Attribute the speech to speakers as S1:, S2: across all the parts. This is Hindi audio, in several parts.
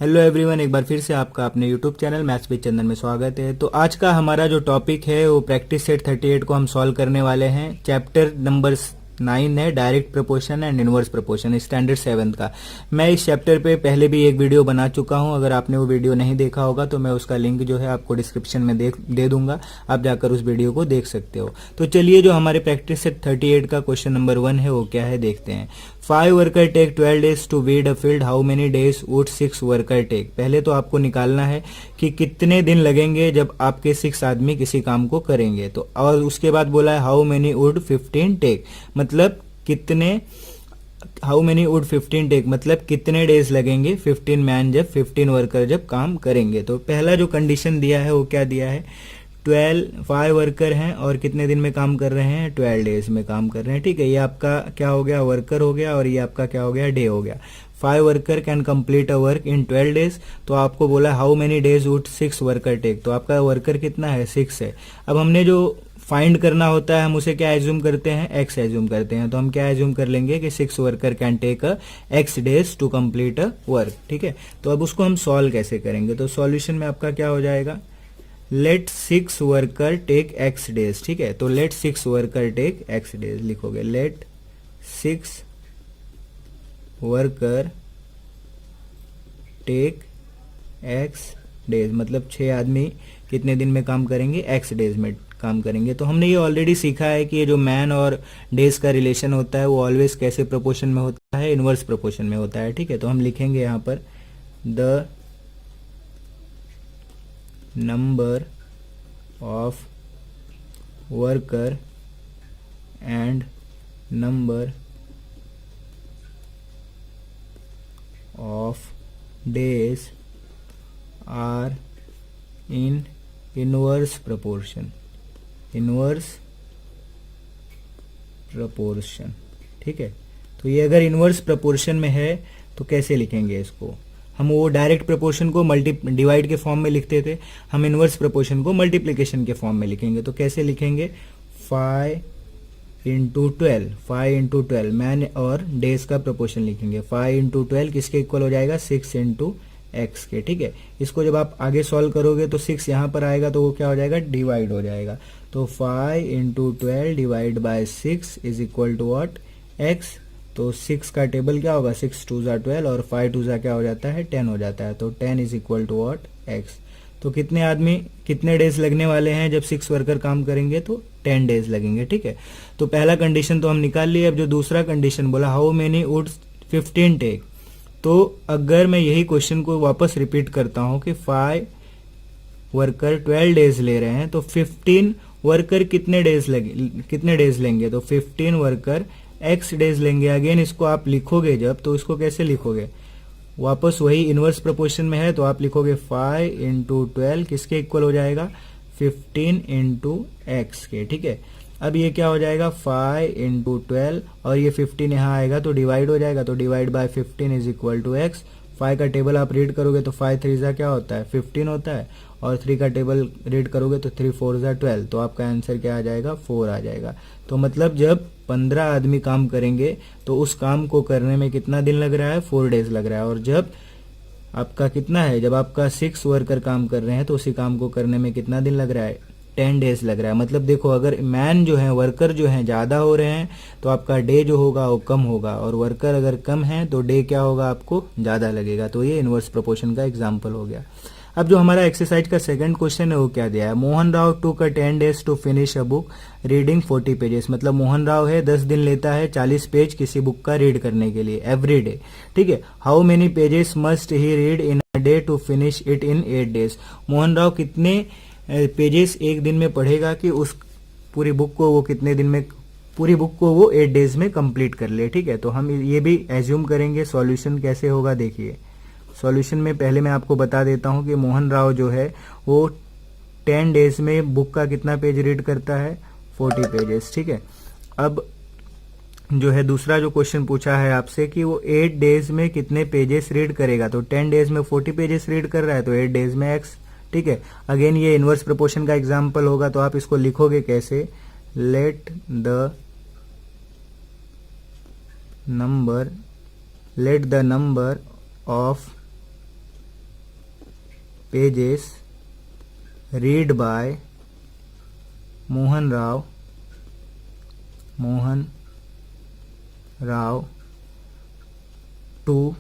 S1: हेलो एवरीवन, एक बार फिर से आपका अपने यूट्यूब चैनल मैथ्स विद चंदन में स्वागत है। तो आज का हमारा जो टॉपिक है वो प्रैक्टिस सेट 38 को हम सॉल्व करने वाले हैं। चैप्टर नंबर 9 है direct proportion and inverse proportion, standard 7 का। मैं इस चैप्टर पे पहले भी एक वीडियो बना चुका हूं। अगर आपने वो वीडियो नहीं देखा होगा तो मैं उसका लिंक जो है आपको डिस्क्रिप्शन में दे दूंगा, आप जाकर उस वीडियो को देख सकते हो। तो चलिए, जो हमारे प्रैक्टिस सेट 38 का क्वेश्चन नंबर 1 है वो क्या है देखते हैं। 5 worker take 12 days to weed a field, how many days would 6 worker take. पहले तो आपको निकालना है कि कितने दिन लगेंगे जब आपके 6 आदमी किसी काम को करेंगे। तो और उसके बाद बोला है हाउ मेनी वुड 15 टेक, मतलब कितने, हाउ मेनी वुड 15 टेक मतलब कितने डेज लगेंगे 15 मैन जब 15 वर्कर जब काम करेंगे। तो पहला जो कंडीशन दिया है वो क्या दिया है, 5 वर्कर हैं और कितने दिन में काम कर रहे हैं, 12 डेज में काम कर रहे हैं। ठीक है, ये आपका क्या हो गया, वर्कर हो गया, और ये आपका क्या हो गया, डे हो गया। 5 worker can complete a work in 12 days. तो आपको बोला how many days would 6 worker take, तो आपका वर्कर कितना है, 6 है। अब हमने जो फाइंड करना होता है हम उसे क्या एज्यूम करते हैं, एक्स एज्यूम करते हैं। तो हम क्या एज्यूम कर लेंगे कि 6 worker can take a x days to complete a work. ठीक है, तो अब उसको हम सॉल्व कैसे करेंगे, तो सॉल्यूशन में आपका क्या हो जाएगा, let 6 worker take X days. ठीक है, तो let 6 worker take X days लिखोगे, let 6 worker take X days, मतलब 6 आदमी कितने दिन में काम करेंगे, एक्स डेज में काम करेंगे। तो हमने ये ऑलरेडी सीखा है कि ये जो मैन और डेज का रिलेशन होता है वो ऑलवेज कैसे प्रोपोर्शन में होता है, इनवर्स प्रोपोर्शन में होता है। ठीक है, तो हम लिखेंगे यहाँ पर the number of worker and number of days are in inverse proportion, inverse proportion. ठीक है, तो ये अगर इनवर्स प्रोपोर्शन में है तो कैसे लिखेंगे इसको, हम वो डायरेक्ट प्रोपोर्शन को डिवाइड के फॉर्म में लिखते थे, हम इनवर्स प्रोपोर्शन को मल्टीप्लिकेशन के फॉर्म में लिखेंगे। तो कैसे लिखेंगे, 5 इंटू 12, 5 इंटू 12 मैन और डेज का प्रोपोर्शन लिखेंगे। 5 इंटू 12 किसके इक्वल हो जाएगा, 6 इंटू एक्स के। ठीक है, इसको जब आप आगे सॉल्व करोगे तो 6 यहाँ पर आएगा तो वो क्या हो जाएगा, डिवाइड हो जाएगा। तो 5 into 12 divide by 6 is equal to what, x. तो 6 का टेबल क्या होगा, 6 2 जा 12 और 5 2 जा क्या हो जाता है, 10 हो जाता है। तो 10 is equal to what, x. तो कितने आदमी, कितने डेज लगने वाले हैं जब 6 वर्कर काम करेंगे, तो 10 डेज लगेंगे। ठीक है, तो पहला कंडीशन तो हम निकाल लिए। अब जो दूसरा कंडीशन बोला हाउ मेनी वुड 15 टेक, तो अगर मैं यही क्वेश्चन को वापस रिपीट करता हूं कि 5 वर्कर 12 डेज ले रहे हैं तो 15 वर्कर कितने डेज लेंगे, तो 15 वर्कर एक्स डेज लेंगे। अगेन इसको आप लिखोगे जब, तो इसको कैसे लिखोगे, वापस वही इनवर्स प्रोपोर्शन में है तो आप लिखोगे 5 इंटू 12 किसके इक्वल हो जाएगा, 15 इंटू एक्स के। ठीक है, अब ये क्या हो जाएगा, 5 इंटू 12 और ये 15 यहाँ आएगा तो डिवाइड हो जाएगा, तो divide by 15 is equal to x. 5 का टेबल आप रीड करोगे तो 5 3 जा क्या होता है, 15 होता है, और 3 का टेबल रीड करोगे तो 3 4 जा 12, तो आपका आंसर क्या आ जाएगा, 4 आ जाएगा। तो मतलब जब 15 आदमी काम करेंगे तो उस काम को करने में कितना दिन लग रहा है, 4 डेज लग रहा है। और जब आपका कितना है, जब आपका 6 वर्कर काम कर रहे हैं तो उसी काम को करने में कितना दिन लग रहा है, 10 डेज लग रहा है। मतलब देखो, अगर मैन जो है, वर्कर जो है ज्यादा हो रहे हैं तो आपका डे जो होगा वो कम होगा, और वर्कर अगर कम है तो डे क्या होगा, आपको ज्यादा लगेगा। तो ये इनवर्स प्रोपोर्शन का एग्जांपल हो गया। अब जो हमारा एक्सरसाइज का सेकंड क्वेश्चन है वो क्या दिया है, Mohan Rao took 10 days to finish a book reading 40 pages. मतलब मोहन राव है 10 दिन लेता है 40 पेज किसी बुक का रीड करने के लिए एवरी डे। ठीक है, how many pages must he read in a day to finish it in 8 days. Mohan Rao कितने पेजेस एक दिन में पढ़ेगा कि उस पूरी बुक को वो कितने दिन में, पूरी बुक को वो 8 डेज में कंप्लीट कर ले। ठीक है, तो हम ये भी एज्यूम करेंगे। सॉल्यूशन कैसे होगा देखिए, सॉल्यूशन में पहले मैं आपको बता देता हूं कि मोहन राव जो है वो 10 डेज में बुक का कितना पेज रीड करता है, 40 पेजेस। ठीक है, अब जो है दूसरा जो क्वेश्चन पूछा है आपसे कि वो 8 डेज में कितने पेजेस रीड करेगा, तो 10 डेज में 40 पेजेस रीड कर रहा है तो 8 डेज में एक्स। ठीक है, अगेन ये इनवर्स प्रोपोर्शन का एग्जांपल होगा, तो आप इसको लिखोगे कैसे, let the number of pages read by Mohan Rao to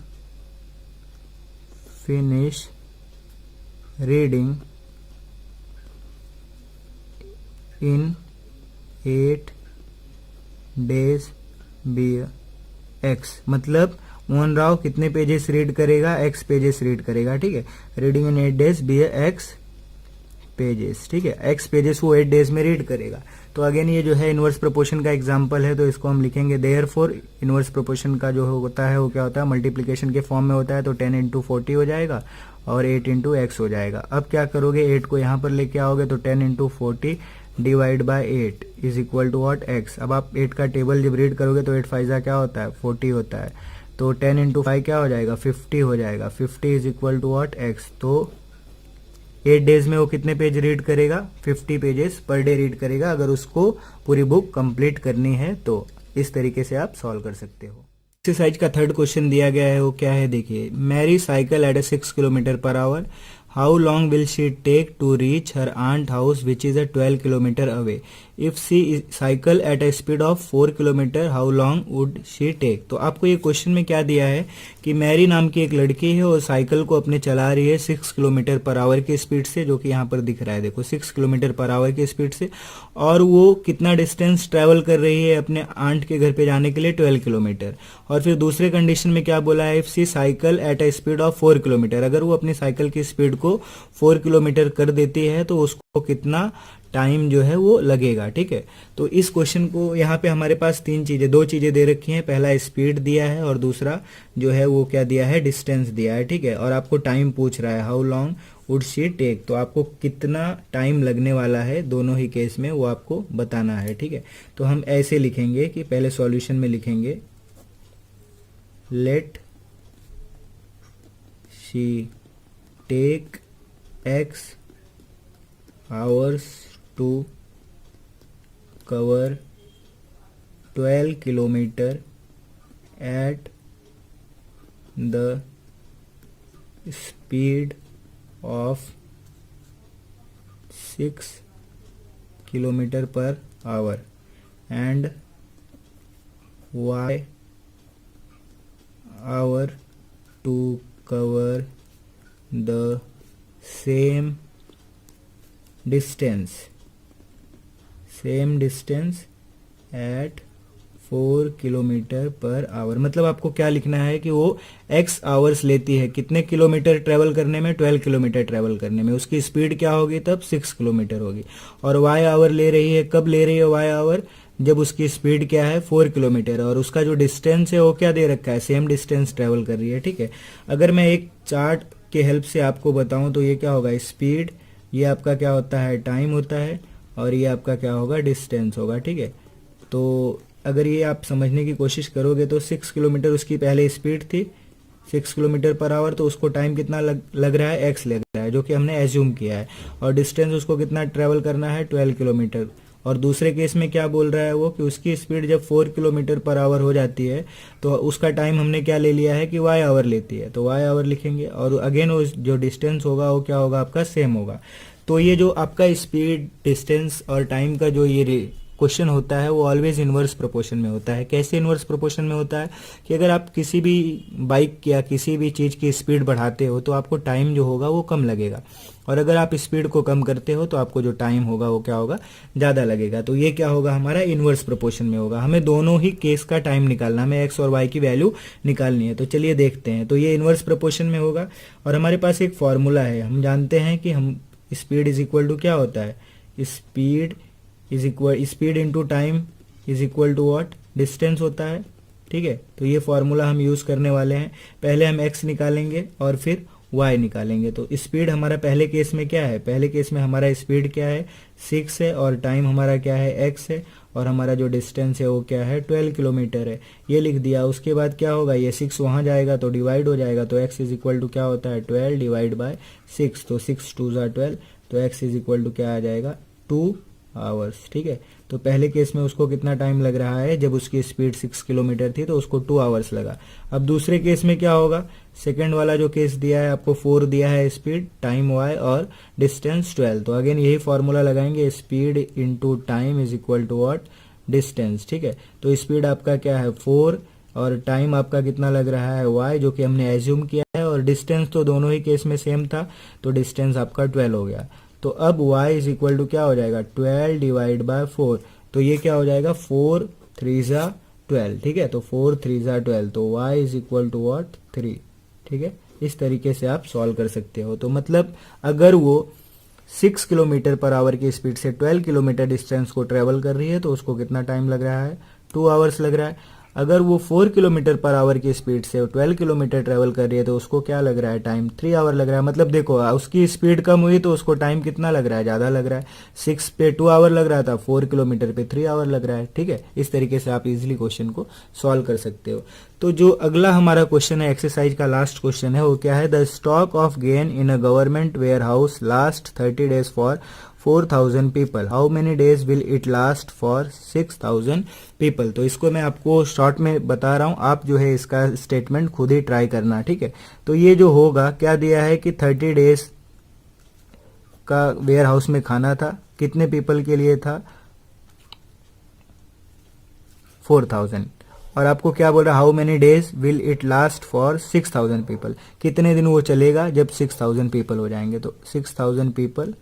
S1: finish reading in 8 days be x. मतलब मोहन राव कितने पेजेस रीड करेगा, एक्स पेजेस रीड करेगा, ठीक है। Reading in 8 days be x pages, ठीक है। एक्स पेजेस वो 8 days में रीड करेगा। तो अगेन ये जो है इनवर्स प्रोपोर्शन का एग्जांपल है, तो इसको हम लिखेंगे देयरफॉर। इनवर्स प्रोपोर्शन का जो होता है वो क्या होता है, मल्टीप्लिकेशन के फॉर्म में होता है, तो 10 × 40 हो जाएगा और 8 × x हो जाएगा। अब क्या करोगे, 8 को यहाँ पर लेके आओगे तो 10 × 40 divide by 8 is equal to what, x। अब आप 8 का टेबल जब रीड करोगे तो 8 5 क्या होता है, 40 होता है। तो 10 × 5 क्या हो जाएगा, 50 हो जाएगा। 50 is equal to what, x। तो 8 days में वो कितने पेज रीड करेगा, 50 पेजेस पर डे रीड करेगा, अगर उसको पूरी बुक कंप्लीट करनी है तो। इस तरीके से आप सॉल्व कर सकते हो। एक्सरसाइज का थर्ड क्वेश्चन दिया गया है, वो क्या है देखिए। Mary cycle at 6 km/h। How long will she take to reach her aunt house which is 12 km away. If she cycle at speed of 4 km, how long would she take. तो आपको ये क्वेश्चन में क्या दिया है कि मैरी नाम की एक लड़की है और साइकिल को अपने चला रही है 6 km/h की स्पीड से, जो कि यहाँ पर दिख रहा है देखो 6 km/h की स्पीड से। और वो कितना डिस्टेंस ट्रेवल कर रही है अपने आंट के घर पे जाने के लिए, 12 km। और फिर दूसरे कंडीशन में क्या बोला है, if she cycle at speed of 4 km, अगर वो अपनी साइकिल की स्पीड को 4 km कर देती है तो उसको कितना टाइम जो है वो लगेगा, ठीक है। तो इस क्वेश्चन को यहाँ पे हमारे पास दो चीजें दे रखी हैं। पहला स्पीड दिया है और दूसरा जो है वो क्या दिया है, डिस्टेंस दिया है, ठीक है। और आपको टाइम पूछ रहा है, how long would she take. तो आपको कितना टाइम लगने वाला है दोनों ही केस में वो आपको बताना है, ठीक है। तो हम ऐसे लिखेंगे कि पहले सॉल्यूशन में लिखेंगे let she take x hours to cover 12 km at the speed of 6 km/h and y hour to cover the same distance at 4 km/h। मतलब आपको क्या लिखना है कि वो x आवर्स लेती है कितने किलोमीटर ट्रेवल करने में, 12 किलोमीटर ट्रेवल करने में। उसकी स्पीड क्या होगी तब, 6 किलोमीटर होगी। और y आवर ले रही है, कब ले रही है y आवर, जब उसकी स्पीड क्या है 4 किलोमीटर, और उसका जो डिस्टेंस है वो क्या दे रखा है, सेम डिस्टेंस ट्रेवल कर रही है, ठीक है। अगर मैं एक चार्ट के हेल्प से आपको बताऊं तो ये क्या होगा, स्पीड, ये आपका क्या होता है, टाइम होता है, और ये आपका क्या होगा, डिस्टेंस होगा, ठीक है। तो अगर ये आप समझने की कोशिश करोगे तो 6 किलोमीटर उसकी पहले स्पीड थी 6 km/h, तो उसको टाइम कितना लग रहा है, x लग रहा है, जो कि हमने एज्यूम किया है। और डिस्टेंस उसको कितना ट्रेवल करना है, 12 किलोमीटर। और दूसरे केस में क्या बोल रहा है वो कि उसकी स्पीड जब 4 km/h हो जाती है तो उसका टाइम हमने क्या ले लिया है कि y आवर लेती है, तो y आवर लिखेंगे। और अगेन वो जो डिस्टेंस होगा वो क्या होगा, आपका सेम होगा। तो ये जो आपका स्पीड, डिस्टेंस और टाइम का जो ये क्वेश्चन होता है वो ऑलवेज इनवर्स प्रोपोर्शन में होता है। कैसे इनवर्स प्रोपोर्शन में होता है कि अगर आप किसी भी बाइक या किसी भी चीज़ की स्पीड बढ़ाते हो तो आपको टाइम जो होगा वो कम लगेगा, और अगर आप स्पीड को कम करते हो तो आपको जो टाइम होगा वो क्या होगा, ज़्यादा लगेगा। तो ये क्या होगा, हमारा इनवर्स प्रोपोर्शन में होगा। हमें दोनों ही केस का टाइम निकालना, हमें एक्स और वाई की वैल्यू निकालनी है। तो चलिए देखते हैं। तो ये इनवर्स प्रोपोर्शन में होगा, और हमारे पास एक फॉर्मूला है। हम जानते हैं कि हम स्पीड इज इक्वल टू क्या होता है, speed into time is equal to what, distance होता है, ठीक है। तो ये फॉर्मूला हम यूज करने वाले हैं। पहले हम x निकालेंगे और फिर y निकालेंगे। तो स्पीड हमारा पहले केस में क्या है, पहले केस में हमारा स्पीड क्या है, 6 है, और टाइम हमारा क्या है, x है, और हमारा जो डिस्टेंस है वो क्या है, 12 किलोमीटर है। ये लिख दिया। उसके बाद क्या होगा, ये 6 वहाँ जाएगा तो डिवाइड हो जाएगा, तो x इज इक्वल टू क्या होता है, 12 डिवाइड बाय 6, तो 6 2 × 12, तो x इज इक्वल टू क्या आ जाएगा, 2 आवर्स, ठीक है। तो पहले केस में उसको कितना टाइम लग रहा है, जब उसकी स्पीड 6 किलोमीटर थी तो उसको 2 आवर्स लगा। अब दूसरे केस में क्या होगा, सेकंड वाला जो केस दिया है आपको 4 दिया है स्पीड, टाइम y और डिस्टेंस 12। तो अगेन यही फॉर्मूला लगाएंगे, speed into time is equal to what, distance, ठीक है। तो स्पीड आपका क्या है 4 और टाइम आपका कितना लग रहा है y, जो कि हमने एज्यूम किया है, और डिस्टेंस तो दोनों ही केस में सेम था, तो डिस्टेंस आपका 12 हो गया। तो अब y इज इक्वल टू क्या हो जाएगा, 12 डिवाइड बाय 4। तो ये क्या हो जाएगा, 4 3 जा 12, ठीक है। तो 4 3 जा 12, तो y is equal to what, 3, ठीक है। इस तरीके से आप सॉल्व कर सकते हो। तो मतलब अगर वो 6 किलोमीटर पर आवर की स्पीड से 12 किलोमीटर डिस्टेंस को ट्रेवल कर रही है तो उसको कितना टाइम लग रहा है, 2 आवर्स लग रहा है। अगर वो 4 किलोमीटर पर आवर की स्पीड से 12 किलोमीटर ट्रेवल कर रही है तो उसको क्या लग रहा है, टाइम 3 आवर लग रहा है। मतलब देखो उसकी स्पीड कम हुई तो उसको टाइम कितना लग रहा है, ज़्यादा लग रहा है। 6 पे 2 आवर लग रहा था, 4 किलोमीटर पे 3 आवर लग रहा है, ठीक है। इस तरीके से आप इजीली क्वेश्चन को सॉल्व कर सकते हो। तो जो अगला हमारा क्वेश्चन है, एक्सरसाइज का लास्ट क्वेश्चन है, वो क्या है, the stock of gain in a government warehouse last 30 days for 4000 people, how many days will it last for 6000 people. तो इसको मैं आपको शॉर्ट में बता रहा हूं, आप जो है इसका स्टेटमेंट खुद ही ट्राई करना, ठीक है। तो ये जो होगा, क्या दिया है कि 30 डेज का वेयर हाउस में खाना था, कितने पीपल के लिए था, 4000। और आपको क्या बोल रहा है, how many days will it last for 6000 people, कितने दिन वो चलेगा जब 6000 पीपल हो जाएंगे। तो 6000 पीपल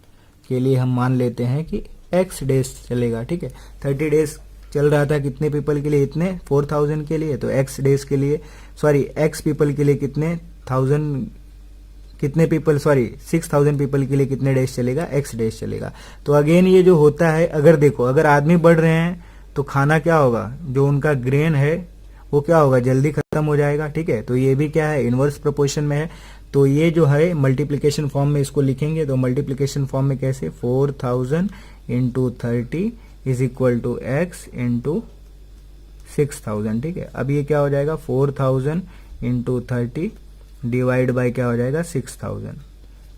S1: के लिए हम मान लेते हैं कि x डेज चलेगा, ठीक है। 30 डेज चल रहा था कितने पीपल के लिए, इतने 4000 के लिए, तो x डेज के लिए, सॉरी x पीपल के लिए कितने 6000 पीपल के लिए कितने डेज चलेगा, x डेज चलेगा। तो अगेन ये जो होता है, अगर देखो अगर आदमी बढ़ रहे हैं तो खाना क्या होगा, जो उनका ग्रेन है वो क्या होगा, जल्दी खत्म हो जाएगा, ठीक है। तो ये भी क्या है, इनवर्स प्रोपोर्शन में है। तो ये जो है मल्टीप्लिकेशन फॉर्म में इसको लिखेंगे, तो मल्टीप्लिकेशन फॉर्म में कैसे, 4000 into 30 is equal to x into 6000, ठीक है। अब ये क्या हो जाएगा, 4000 इंटू 30 डिवाइड बाई क्या हो जाएगा, 6000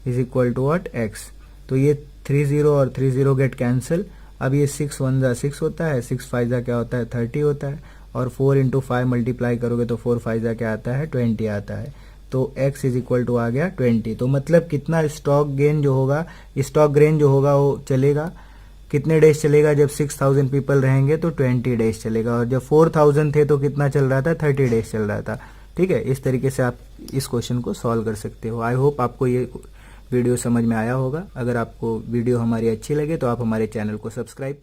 S1: is equal to what, x. तो ये 30 और 30 गेट कैंसिल। अब ये 6 1 जा 6 होता है, 6 5 जा क्या होता है, 30 होता है, और 4 इंटू 5 मल्टीप्लाई करोगे तो 4 5 जा क्या आता है, 20 आता है। तो x इज इक्वल टू आ गया 20। तो मतलब कितना स्टॉक गेन जो होगा, स्टॉक ग्रेन जो होगा वो चलेगा, कितने डेज चलेगा, जब 6000 पीपल रहेंगे तो 20 डेज चलेगा, और जब 4000 थे तो कितना चल रहा था, 30 डेज चल रहा था, ठीक है। इस तरीके से आप इस क्वेश्चन को सॉल्व कर सकते हो। आई होप आपको ये वीडियो समझ में आया होगा। अगर आपको वीडियो हमारी अच्छी लगे तो आप हमारे चैनल को सब्सक्राइब करें।